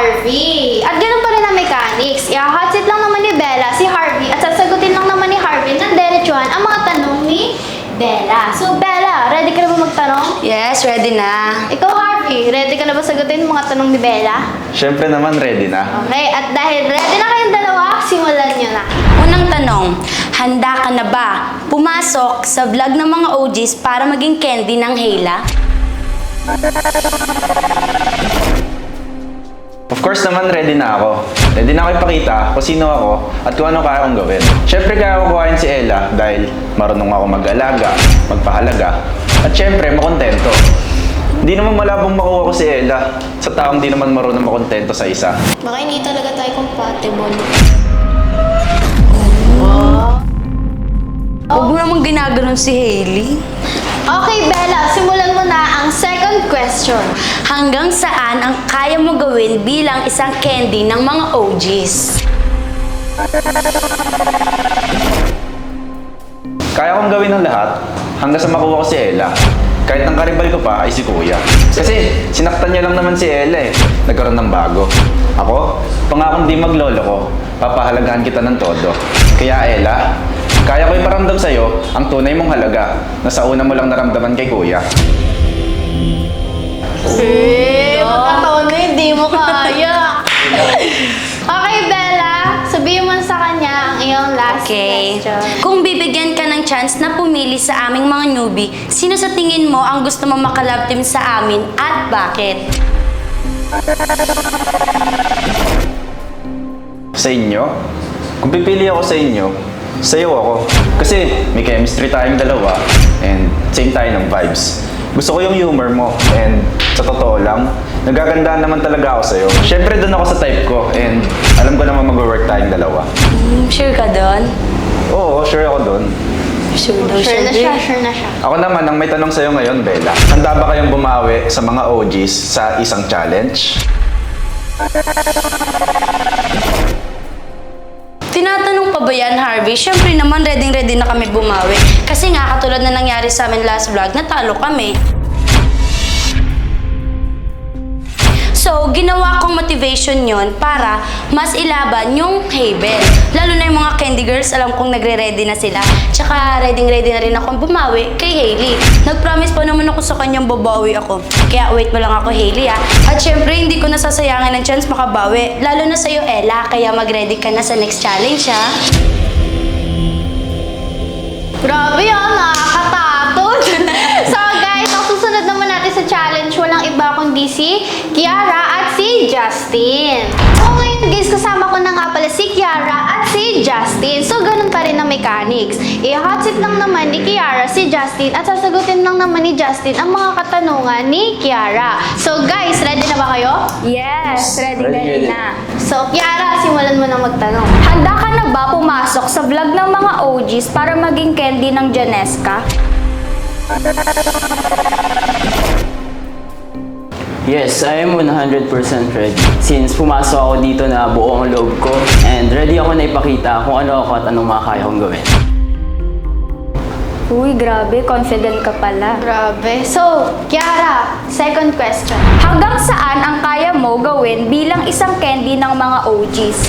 Harvey. At ganun pa rin ang mechanics. I-hot seat lang naman ni Bella si Harvey at sasagutin lang naman ni Harvey ng diretsuhan ang mga tanong ni Bella. So Bella, ready ka na ba magtanong? Yes, ready na. Ikaw Harvey, ready ka na ba sagutin yung mga tanong ni Bella? Siyempre naman, ready na. Okay, at dahil ready na kayong dalawa, simulan nyo na. Unang tanong, handa ka na ba pumasok sa vlog ng mga OGs para maging candy ng Hela? Of course naman, ready na ako. Ready na ako ipakita kung sino ako at kung ano kaya kong gawin. Siyempre kaya ko kuhain si Ella dahil marunong ako mag-alaga, magpahalaga, at siyempre makontento. Hindi naman malabong makuha ko si Ella sa taong di naman marunong makontento sa isa. Baka hindi talaga tayo compatible. Huwag mo namang ginaganon si Hailey. Okay, Bella, simulan mo na ang second question. Hanggang saan ang kaya mo gawin bilang isang candy ng mga OGs? Kaya kong gawin ng lahat hanggang sa makuha ko si Ella. Kahit ang karibal ko pa ay si Kuya. Kasi sinaktan niya lang naman si Ella eh. Nagkaroon ng bago. Ako, pangakong di maglolo ko, papahalagahan kita ng todo. Kaya Ella, kaya ko iparamdam sa'yo ang tunay mong halaga na sa una mo lang naramdaman kay Kuya. Pagkataon na hindi mo kaya. Okay, Bella, sabihin mo sa kanya ang iyong last question. Kung bibigyan ka ng chance na pumili sa aming mga newbie, sino sa tingin mo ang gusto mo makalove team sa amin at bakit? Sa inyo? Kung pipili ako sa inyo, sa'yo ako. Kasi may chemistry tayong dalawa and same tayo ng vibes. Gusto ko yung humor mo and sa totoo lang, nagagandaan naman talaga ako sa'yo. Siyempre doon ako sa type ko and alam ko naman mag-work tayong dalawa. Sure ka doon? Oo, sure ako doon. Sure daw Sure na siya, sure na siya. Ako naman, ang may tanong sa'yo ngayon, Bella. Handa ba kayong bumawi sa mga OGs sa isang challenge? Tinatanong pa ba yan, Harvey? Siyempre naman, ready na kami bumawi. Kasi nga, katulad na nangyari sa amin last vlog, natalo kami. So, ginawa kong motivation yon para mas ilaban yung Haven. Lalo na yung mga candy girls, alam kong nagre-ready na sila. Tsaka, ready na rin akong bumawi kay Hailey. Nag-promise pa naman ako sa kanyang babawi ako. Kaya wait mo lang ako, Hailey, ah. At syempre, hindi ko nasasayangan ng chance makabawi. Lalo na sa'yo, Ella. Kaya mag-ready ka na sa next challenge, ha? Grabe yan, nakakatakot. So guys, ang susunod naman natin sa challenge, walang iba kundi si Kiara at si Justin. So ngayon guys, kasama ko na nga pala si Kiara at si Justin. So ganun pa rin ang mechanics. I-hot seat lang naman ni Kiara si Justin at sasagutin lang naman ni Justin ang mga katanungan ni Kiara. So guys, ready na ba kayo? Yes, Ready na. So Kiara, simulan mo na magtanong. Handa ka na ba pumasok sa vlog ng mga OGs para maging candy ng Janesca? Yes, I am 100% ready. Since pumasok ako dito na buo ang loob ko and ready ako na ipakita kung ano ako at anong makakaya kong gawin. Uy, grabe, confident ka pala. Grabe. So, Kiara, second question. Hanggang saan ang kaya mo gawin bilang isang candy ng mga OGs?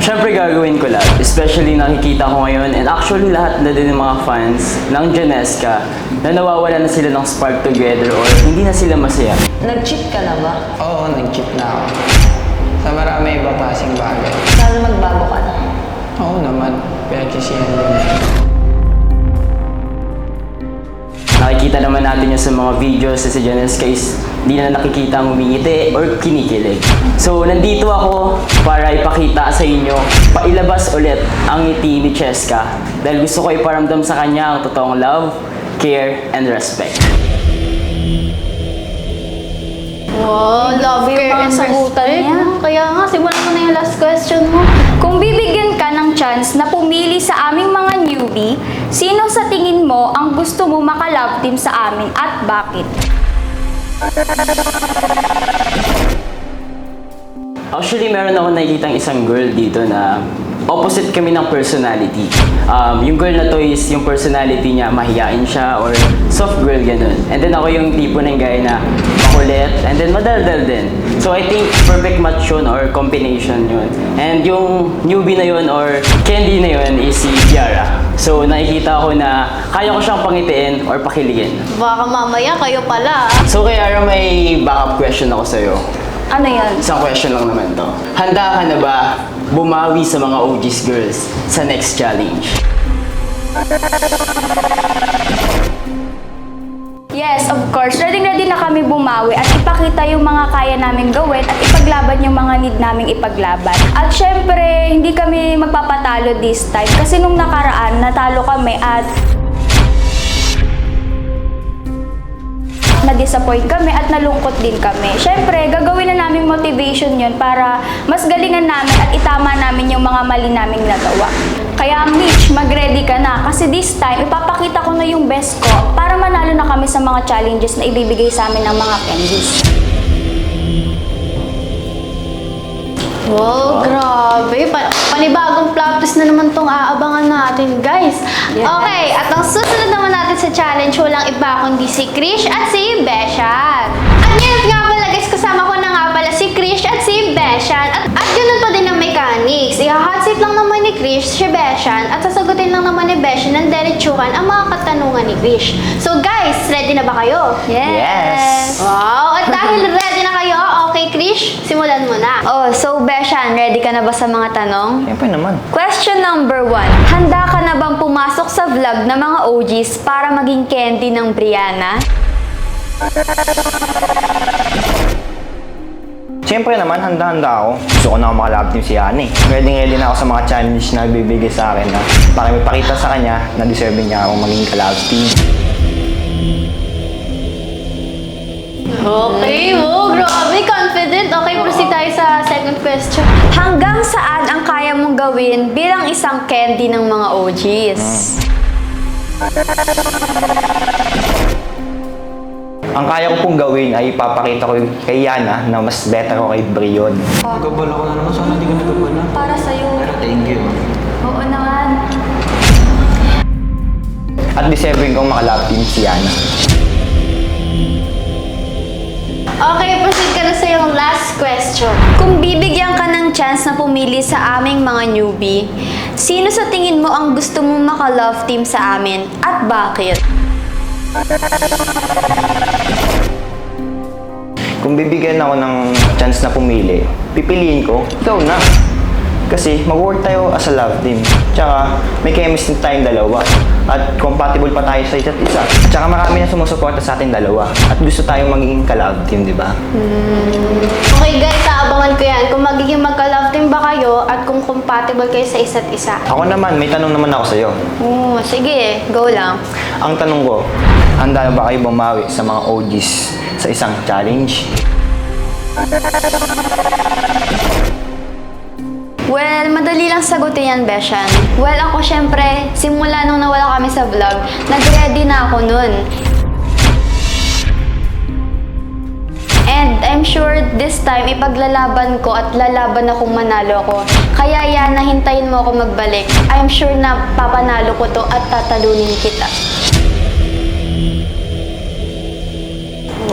Siyempre gagawin ko lahat, especially nakikita ko ngayon and actually lahat na din ng mga fans ng Janesca na nawawala na sila ng spark together or hindi na sila masaya. Nag-cheat ka na ba? Oo, nag-cheat na ako. Sa marami ibang klaseng bagay. Sana magbago ka na. Oo naman, pinagsisihan din. Nakikita naman natin yun sa mga videos sa si Janesca is di na nakikita ang umingiti or kinikilig. So, nandito ako para ipakita sa inyo, pailabas ulit ang ngiti ni Cheska dahil gusto ko iparamdam sa kanya ang totoong love, care, and respect. Wow, love, Grabe care, yung and mga sagutan respect. niya. Kaya nga, simulan mo na yung last question mo. Kung bibigyan ka ng chance na pumili sa aming mga newbie, sino sa tingin mo ang gusto mo makalove team sa amin at bakit? Actually, meron ako nakikitang isang girl dito na opposite kami ng personality. Yung girl na to is yung personality niya, mahiyain siya or soft girl, ganun. And then ako yung tipo ng guy na makulit and then madaldal din. So I think perfect match yun or combination yun. And yung newbie na yun or candy na yun is si Kiara. So nakikita ko na kaya ko siyang pangitiin or pakiligin. Baka mamaya kayo pala. So Kiara, may backup question ako sa'yo. Ano yan? Isang question lang naman to. Handa ka na ba bumawi sa mga OGs girls sa next challenge? Yes, of course. Ready na kami bumawi at ipakita yung mga kaya namin gawin at ipaglaban yung mga need naming ipaglaban. At syempre, hindi kami magpapatalo this time kasi nung nakaraan, natalo kami at na-disappoint kami at nalungkot din kami. Syempre, gagawin na namin motivation yun para mas galingan namin at itama namin yung mga mali naming nagawa. Kaya Mitch, mag-ready ka na kasi this time, ipapakita ko na yung best ko para manalo na kami sa mga challenges na ibibigay sa amin ng mga candies. Wow, grabe. Panibagong plot twist na naman tong aabangan natin, guys. Yes. Okay, at ang susunod naman natin sa challenge, walang iba kundi si Krish at si Beshan. At ngayon nga pala, guys, kasama ko na nga pala si Krish at si Beshan. At ganun pa din ang mechanics. I-hot seat lang naman ni Krish si Beshan at sasagutin lang naman ni Beshan ng diretsuhan ang mga katanungan ni Krish. So guys, ready na ba kayo? Yes! Wow! At dahil ready na kayo, okay Krish, simulan mo na. Oh, so Beshan, ready ka na ba sa mga tanong? Siyempre naman. Question number 1. Handa ka na bang pumasok sa vlog ng mga OGs para maging candy ng Brianna? Siyempre naman, handa-handa ako. Gusto ko na ako makalab team si Yana eh. Ready na ako sa mga challenge na bibigay sa akin na para may pakita sa kanya na deserving niya akong maging kalab team. Okay, oh, grabe, confident. Okay, proceed tayo sa second question. Hanggang saan ang kaya mong gawin bilang isang candy ng mga OGs? Ang kaya ko pong gawin ay ipapakita ko kay Yana na mas better ako kay Brion. Nagabala ko na naman. Sana hindi ka nagabala. Para sa'yo. Thank you. Oo naman. At deserving kong makalab team si Yana. Okay, proceed ka na sa yung last question. Kung bibigyan ka ng chance na pumili sa aming mga newbie, sino sa tingin mo ang gusto mong maka-love team sa amin at bakit? Kung bibigyan ako ng chance na pumili, pipiliin ko, ikaw na. Kasi mag-work tayo as a love team. Tsaka may chemistry tayong dalawa. At compatible pa tayo sa isa't isa. Tsaka marami na sumusuporta sa ating dalawa. At gusto tayong magiging ka-love team, di ba? Okay guys, aabangan ko yan. Kung magiging magka-love team ba kayo at kung compatible kayo sa isa't isa. Ako naman, may tanong naman ako sa'yo. Oo, sige, go lang. Ang tanong ko, handa na ba kayo bumawi sa mga OGs sa isang challenge? Well, madali lang sagutin yan, Beshan. Well, ako syempre, simula nung nawala kami sa vlog, nag-ready na ako nun. And I'm sure this time, ipaglalaban ko at lalaban akong manalo ko. Kaya yan, nahintayin mo ako magbalik. I'm sure na papanalo ko to at tatalunin kita.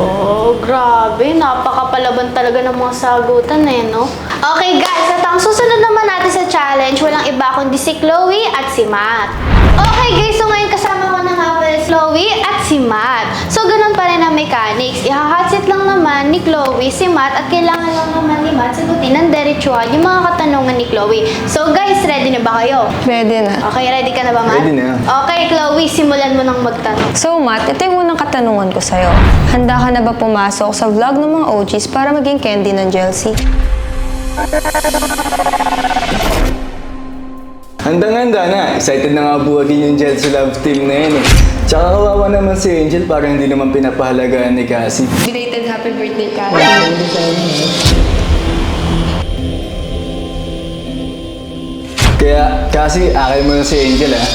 Oh, grabe. Napakapalaban talaga ng mga sagutan eh, no? Okay guys, at ang susunod naman natin sa challenge, walang iba kundi si Chloe at si Matt. Okay guys, so ngayon kasama ko na nga pala si Chloe at si Matt. So ganun pa rin ang mechanics. Iha-hotseat lang naman ni Chloe si Matt at kailangan lang naman ni Matt sagutin ng diretsuhan yung mga katanungan ni Chloe. So guys, ready na ba kayo? Ready na. Okay, ready ka na ba, Matt? Ready na. Okay, Chloe, simulan mo nang magtanong. So, Matt, ito yung unang katanungan ko sa'yo. Handa ka na ba pumasok sa vlog ng mga OGs para maging candy ng Chelsea? Handang-handa na. Excited na nga buwagin yung Chelsea Love Team na yan eh. Tsaka kawawa naman si Angel, parang hindi naman pinapahalagaan ni Cassie. Belated happy birthday, Kat. Kaya, Cassie, akay mo na si Angel ah.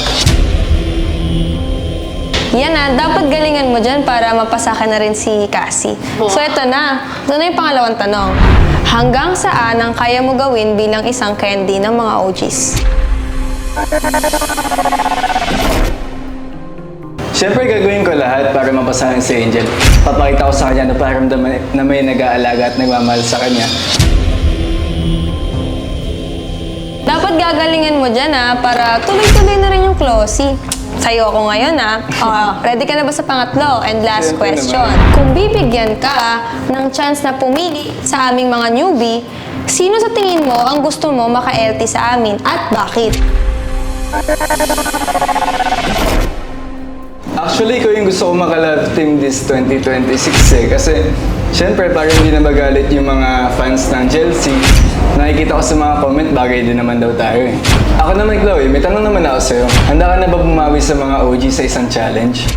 Yan na, dapat galingan mo dyan para mapasa ka na rin si Cassie. So ito na yung pangalawang tanong. Hanggang saan ang kaya mo gawin bilang isang candy ng mga OGs? Siyempre, gagawin ko lahat para mapasahan si Angel. Papakita ko sa kanya na paramdaman na may nag-aalaga at nagmamahal sa kanya. Dapat gagalingan mo dyan para tuloy-tuloy na rin yung closey. Sa'yo ako ngayon ready ka na ba sa pangatlo and last Siyempre question? naman. Kung bibigyan ka ng chance na pumili sa aming mga newbie, sino sa tingin mo ang gusto mo maka-LT sa amin at bakit? Actually, ko yung gusto ko maka-love team this 2026 kasi syempre para hindi na magalit yung mga fans ng Chelsea. Nakikita ko sa mga comment, bagay din naman daw tayo eh. Ako naman, Chloe, may tanong naman ako sa'yo. Handa ka na ba bumawi sa mga OG sa isang challenge?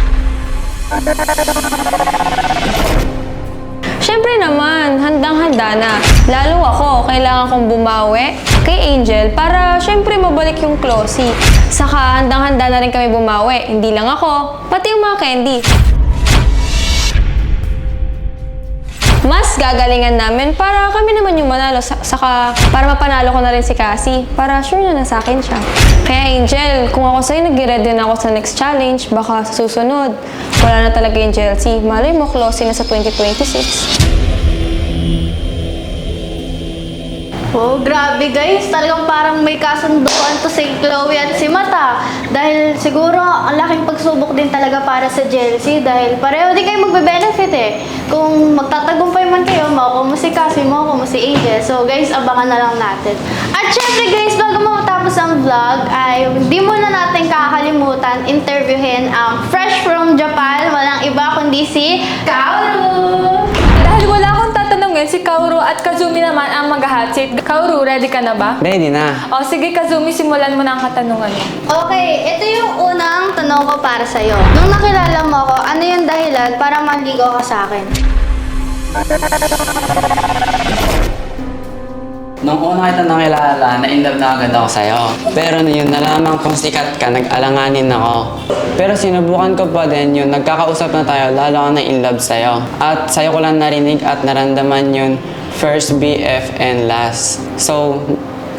Siyempre naman, handang-handa na. Lalo ako, kailangan kong bumawi kay Angel para siyempre mabalik yung closey. Saka handang-handa na rin kami bumawi. Hindi lang ako, pati yung mga candy. Mas gagalingan namin para kami naman yung manalo. Saka para mapanalo ko na rin si Cassie. Para sure na sa akin siya. Kaya Angel, kung ako sa'yo nag-ready na ako sa next challenge, baka sa susunod, wala na talaga yung Chelsea. Malay mo, closing na sa 2026. Oh, grabe guys. Talagang parang may kasunduan to si Chloe at si Mata. Dahil siguro ang laking pagsubok din talaga para sa Chelsea. Dahil pareho din kayo magbe-benefit eh. Kung magtatagumpay man kayo, makukuha mo si Cassie, makukuha mo si Angel. So guys, abangan na lang natin. At syempre guys, bago matapos ang vlog, ay hindi muna natin kakalimutan interviewin ang fresh from Japan. Walang iba kundi si Kaoru. Dahil wala akong tatanungin, si Kaoru at Kazumi naman ang mag-hot seat. Kaoru, ready ka na ba? Ready na. O sige Kazumi, simulan mo na ang katanungan mo. Okay, ito yung unang tanong ko para sa'yo. Nung nakilala mo ako, ano yung dahilan para manligaw ka sa akin? Nung una kita nakilala, na-inlove na agad ako sa'yo. Pero yun, nalaman kong sikat ka, nag-alanganin ako. Pero sinubukan ko pa din yun, nagkakausap na tayo, lalo ako na-inlove sa'yo. At sa'yo ko lang narinig at naramdaman yun, first BF and last. So,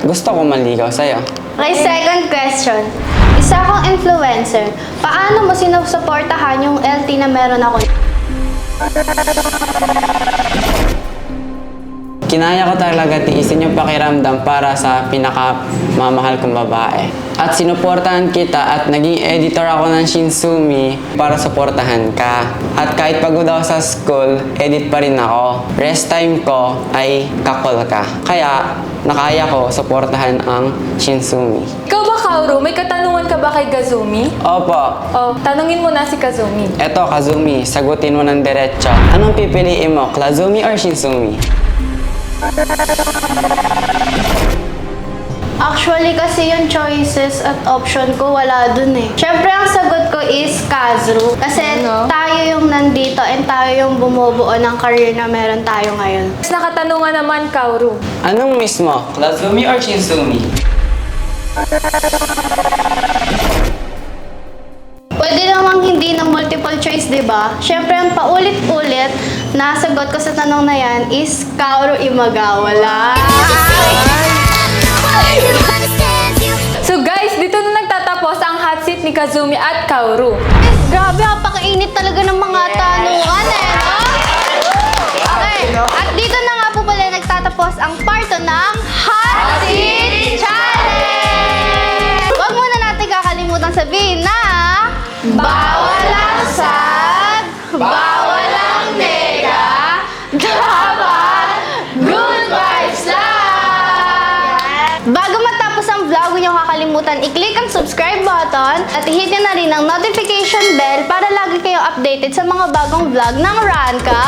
gusto ko manligaw sa'yo. Okay, second question. Isa akong influencer. Paano mo sinusuportahan yung LT na meron ako? Kinaya ko talaga tiisin yung pakiramdam para sa pinakamamahal kong babae. At sinuportahan kita at naging editor ako ng Shinsumi para suportahan ka. At kahit pagod ako sa school, edit pa rin ako. Rest time ko ay kakol ka. Kaya nakaya ko suportahan ang Shinsumi. Ikaw ba Kaoru, may katanungan ka ba kay Kazumi? Opo. O, tanungin mo na si Kazumi. Eto Kazumi, sagutin mo ng diretso. Anong pipiliin mo, Kazumi or Shinsumi? Actually, kasi yung choices at option ko, wala dun eh. Siyempre, ang sagot ko is Kazru. Kasi tayo yung nandito and tayo yung bumubuo ng career na meron tayo ngayon. Nakatanungan naman Kaoru. Anong mismo, Kazumi or Shinsumi? Pwede namang hindi ng multiple choice, di ba? Siyempre, ang paulit-ulit na sagot ko sa tanong na yan is Kaoru Imagawala. So guys, dito na nagtatapos ang hot seat ni Kazumi at Kaoru. Grabe, napakainit talaga ng mga tanungan eh, no? Okay, at dito na nga po pala nagtatapos ang part 2 ng Hot Seat Challenge! Huwag muna natin kakalimutan sabihin na bawal ang sad, bawal ang nega, dapat good vibes lang! Bago matapos ang vlog, huwag niyo kakalimutan i-click ang subscribe button at i-hit niyo na rin ang notification bell para lagi kayo updated sa mga bagong vlog ng Ranka.